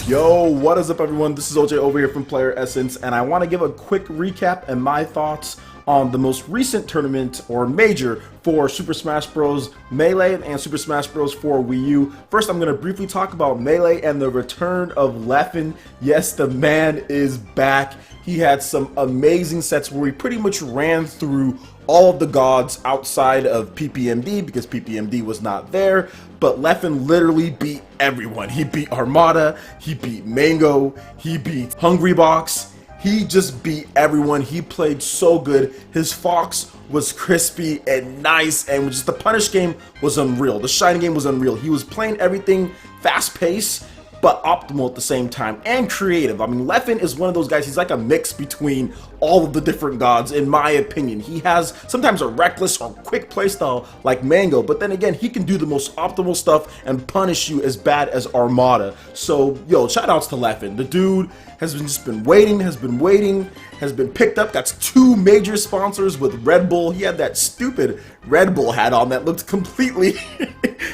Yo, what is up everyone? This is OJ over here from PlayerEssence, and I want to give a quick recap and my thoughts on the most recent tournament or major for Super Smash Bros. Melee and Super Smash Bros. For Wii U. First, I'm going to briefly talk about Melee and the return of Leffen. Yes, the man is back. He had some amazing sets where he pretty much ran through all of the gods outside of PPMD because PPMD was not there, but Leffen literally beat everyone. He beat Armada, he beat Mango, he beat Hungrybox, he just beat everyone. He played so good. His Fox was crispy and nice, and just the punish game was unreal. The Shining game was unreal. He was playing everything fast-paced, but optimal at the same time, and creative. I mean, Leffen is one of those guys, he's like a mix between all of the different gods, in my opinion. He has sometimes a reckless or quick playstyle like Mango, but then again, he can do the most optimal stuff and punish you as bad as Armada. So, yo, shout outs to Leffen. The dude has been waiting, has been picked up, got 2 major sponsors with Red Bull. He had that stupid Red Bull hat on that looked completely,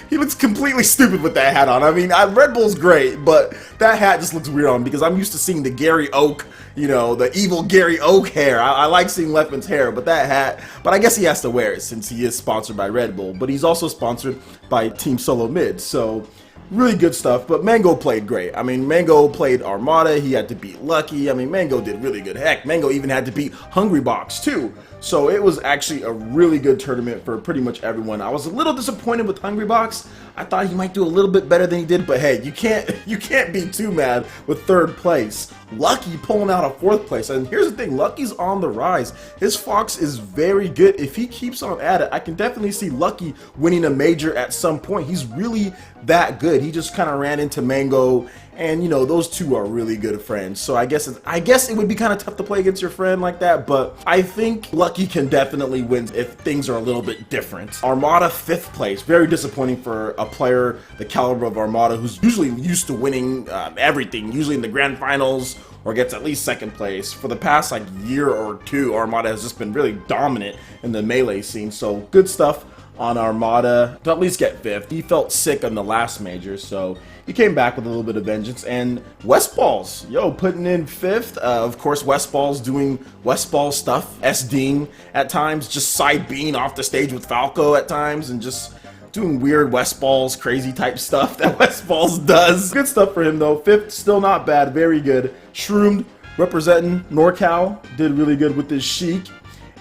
he looks completely stupid with that hat on. I mean, Red Bull's great, but that hat just looks weird on him because I'm used to seeing the Gary Oak, you know, the evil Gary Oak hair. I like seeing Leffen's hair, but that hat, but I guess he has to wear it since he is sponsored by Red Bull, but he's also sponsored by Team Solo Mid, so really good stuff. But Mango played great. I mean, Mango played Armada, he had to beat Lucky. I mean, Mango did really good. Heck, Mango even had to beat Hungrybox too. So it was actually a really good tournament for pretty much everyone. I was a little disappointed with Hungrybox. I thought he might do a little bit better than he did, but hey, you can't be too mad with 3rd place. Lucky pulling out a 4th place. And here's the thing, Lucky's on the rise. His Fox is very good. If he keeps on at it, I can definitely see Lucky winning a major at some point. He's really that good. He just kind of ran into Mango, and you know, those two are really good friends. So I guess it would be kind of tough to play against your friend like that, but I think Lucky can definitely win if things are a little bit different. Armada 5th place, very disappointing for a player the caliber of Armada, who's usually used to winning everything, usually in the grand finals or gets at least 2nd place. For the past like year or 2, Armada has just been really dominant in the Melee scene, so good stuff on Armada to at least get 5th. He felt sick on the last major, so he came back with a little bit of vengeance. And Westballs, yo, putting in 5th. Of course, Westballs doing Westball stuff, SDing at times, just side being off the stage with Falco at times, and just doing weird Westballs, crazy type stuff that Westballs does. Good stuff for him though. 5th, still not bad, very good. Shroomed, representing NorCal, did really good with his Sheik.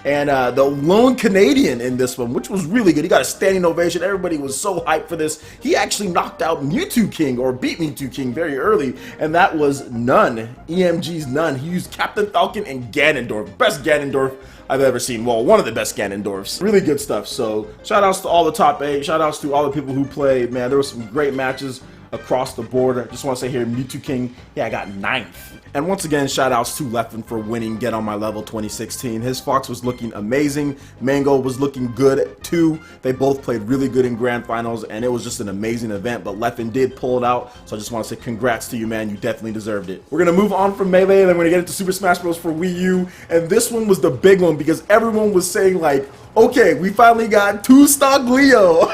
And the lone Canadian in this one, which was really good. He got a standing ovation. Everybody was so hyped for this. He actually knocked out Mewtwo King, or beat Mewtwo King very early, and that was Nun, EMG's Nun. He used Captain Falcon and Ganondorf. Best Ganondorf I've ever seen. Well, one of the best Ganondorfs. Really good stuff. So shout outs to all the top 8. Shout outs to all the people who played. Man, there were some great matches across the board. I just want to say here, Mewtwo King, yeah, I got 9th. And once again, shout outs to Leffen for winning Get On My Level 2016. His Fox was looking amazing. Mango was looking good too. They both played really good in grand finals, and it was just an amazing event, but Leffen did pull it out. So I just want to say congrats to you, man. You definitely deserved it. We're going to move on from Melee, and then we're going to get into Super Smash Bros. For Wii U. And this one was the big one because everyone was saying like, okay, we finally got 2-stock Leo.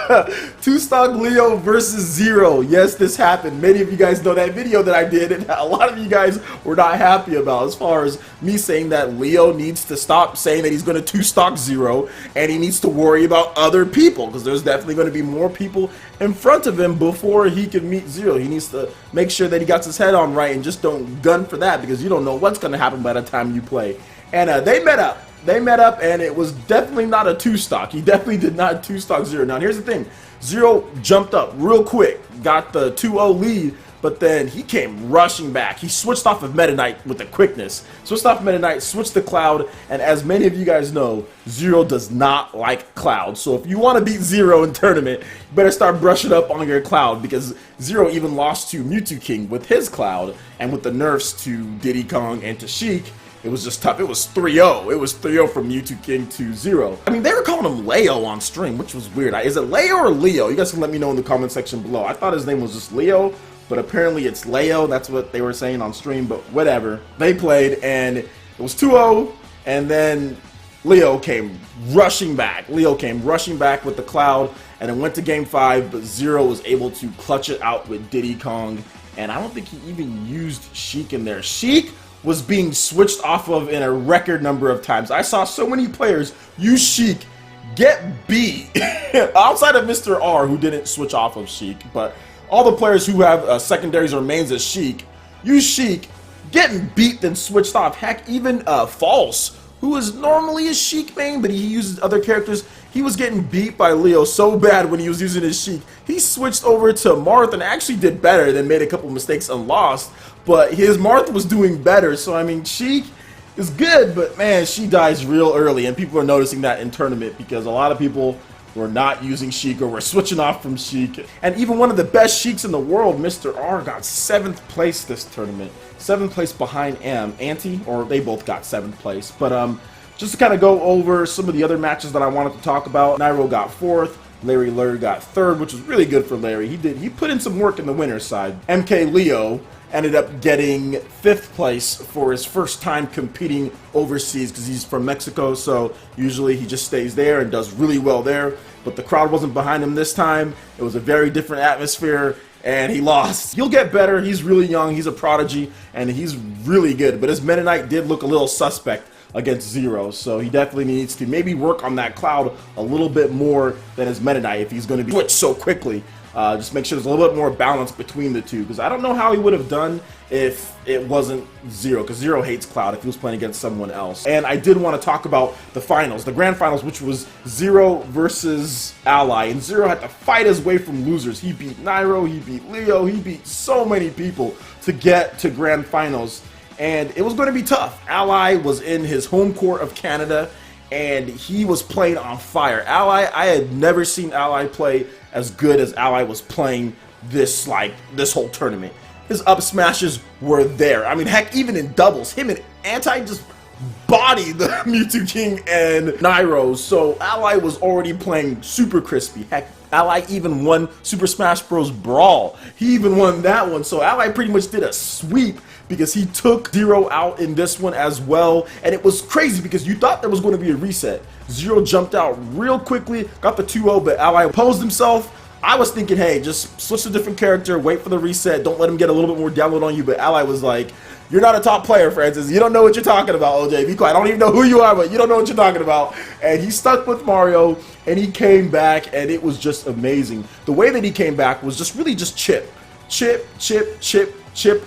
2-stock Leo versus Zero. Yes, this happened. Many of you guys know that video that I did, and a lot of you guys were not happy about as far as me saying that Leo needs to stop saying that he's going to 2-stock Zero, and he needs to worry about other people because there's definitely going to be more people in front of him before he can meet Zero. He needs to make sure that he got his head on right and just don't gun for that because you don't know what's going to happen by the time you play. And they met up. And it was definitely not a 2-stock. He definitely did not 2-stock Zero. Now here's the thing. Zero jumped up real quick, got the 2-0 lead, but then he came rushing back. He switched off of Meta Knight with the quickness. Switched off Meta Knight, switched to Cloud, and as many of you guys know, Zero does not like Cloud. So if you want to beat Zero in tournament, you better start brushing up on your Cloud because Zero even lost to Mewtwo King with his Cloud, and with the nerfs to Diddy Kong and to Sheik, it was just tough. It was 3-0. It was 3-0 from Mewtwo King to Zero. I mean, they were calling him Leo on stream, which was weird. Is it Leo or Leo? You guys can let me know in the comment section below. I thought his name was just Leo, but apparently it's Leo. That's what they were saying on stream, but whatever. They played, and it was 2-0, and then Leo came rushing back. Leo came rushing back with the Cloud, and it went to Game 5, but Zero was able to clutch it out with Diddy Kong and I don't think he even used Sheik in there. Sheik was being switched off of in a record number of times. I saw so many players use Sheik, get beat, outside of Mr. R, who didn't switch off of Sheik, but all the players who have secondaries or mains as Sheik, use Sheik, getting beat, then switched off. Heck, even False, who is normally a Sheik main, but he uses other characters, he was getting beat by Leo so bad when he was using his Sheik. He switched over to Marth and actually did better, then made a couple mistakes and lost, but his Marth was doing better. So I mean, Sheik is good, but man, she dies real early, and people are noticing that in tournament because a lot of people were not using Sheik or were switching off from Sheik. And even one of the best Sheiks in the world, Mr. R, got 7th place this tournament. 7th place behind Auntie, or they both got 7th place. But just to kind of go over some of the other matches that I wanted to talk about, Nairo got 4th. Larry Lur got 3rd, which was really good for Larry. He put in some work in the winner's side. MK Leo ended up getting 5th place for his first time competing overseas because he's from Mexico, so usually he just stays there and does really well there. But the crowd wasn't behind him this time. It was a very different atmosphere, and he lost. He'll get better. He's really young. He's a prodigy, and he's really good. But his Meta Knight did look a little suspect against Zero, so he definitely needs to maybe work on that Cloud a little bit more than his Meta Knight if he's going to be switched so quickly. Just make sure there's a little bit more balance between the two, because I don't know how he would have done if it wasn't Zero, because Zero hates Cloud if he was playing against someone else. And I did want to talk about the finals, the grand finals, which was Zero versus Ally, and Zero had to fight his way from losers. He beat Nairo, he beat Leo, he beat so many people to get to grand finals, and it was going to be tough. Ally was in his home court of Canada, and he was playing on fire. Ally, I had never seen Ally play as good as Ally was playing this whole tournament. His up smashes were there. I mean, heck, even in doubles, him and Anti just bodied the Mewtwo King and Nairo. So Ally was already playing super crispy. Heck, Ally even won Super Smash Bros. Brawl. He even won that one. So Ally pretty much did a sweep because he took Zero out in this one as well. And it was crazy because you thought there was going to be a reset. Zero jumped out real quickly, got the 2-0, but Ally opposed himself. I was thinking, hey, just switch to a different character, wait for the reset, don't let him get a little bit more download on you, but Ally was like, you're not a top player, Francis. You don't know what you're talking about, OJ. Be quiet. I don't even know who you are, but you don't know what you're talking about. And he stuck with Mario, and he came back, and it was just amazing. The way that he came back was just really just chip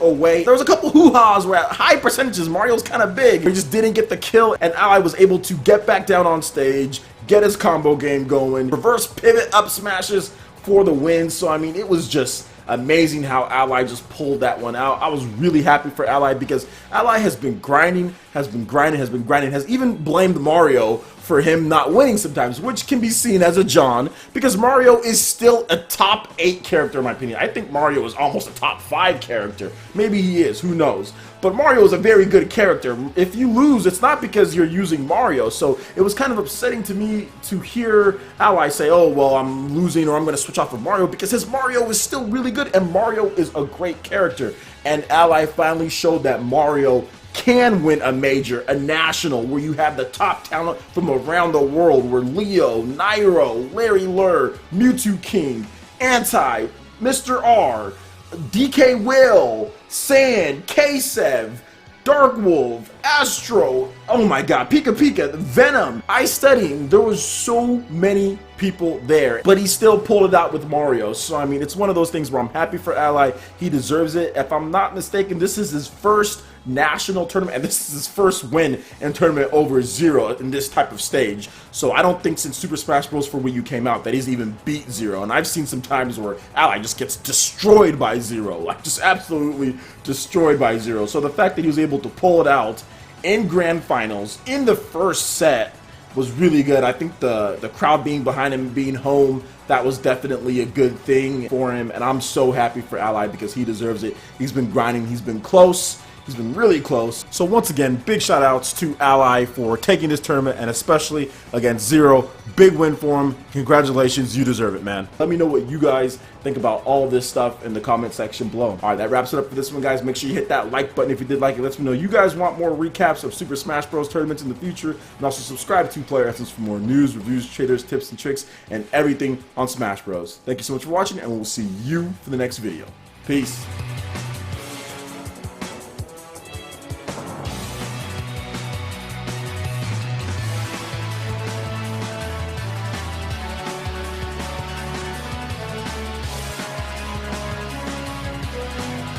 away. There was a couple hoo-has where at high percentages, Mario's kind of big. He just didn't get the kill, and Ally was able to get back down on stage, get his combo game going, reverse pivot up smashes for the win. So I mean, it was just amazing how Ally just pulled that one out. I was really happy for Ally because Ally has been grinding, has even blamed Mario for him not winning sometimes, which can be seen as a John, because Mario is still a top 8 character in my opinion. I think Mario is almost a top 5 character. Maybe he is, who knows. But Mario is a very good character. If you lose, it's not because you're using Mario. So it was kind of upsetting to me to hear Ally say, oh, well, I'm losing or I'm going to switch off of Mario, because his Mario is still really good and Mario is a great character. And Ally finally showed that Mario can win a major, a national, where you have the top talent from around the world, where Leo, Nairo, Larry Lur, Mewtwo King, Anti, Mr. R, DK Will, Sand, K-Sev, Dark Wolf, Astro, oh my god, Pika Pika, Venom, Ice Studying. There was so many people there, but he still pulled it out with Mario. So I mean, it's one of those things where I'm happy for Ally. He deserves it. If I'm not mistaken, this is his first national tournament, and this is his first win in tournament over Zero in this type of stage. So I don't think since Super Smash Bros. For Wii U came out that he's even beat Zero. And I've seen some times where Ally just gets destroyed by Zero, like just absolutely destroyed by Zero. So the fact that he was able to pull it out in grand finals in the first set was really good. I think the crowd being behind him, being home, that was definitely a good thing for him. And I'm so happy for Ally because he deserves it. He's been grinding, he's been close. He's been really close. So once again, big shout outs to Ally for taking this tournament, and especially against Zero. Big win for him. Congratulations, you deserve it, man. Let me know what you guys think about all this stuff in the comment section below. All right, that wraps it up for this one, guys. Make sure you hit that like button if you did like it. Let me know you guys want more recaps of Super Smash Bros. Tournaments in the future, and also subscribe to PlayerEssence for more news, reviews, traders, tips, and tricks, and everything on Smash Bros. Thank you so much for watching, and we'll see you for the next video. Peace.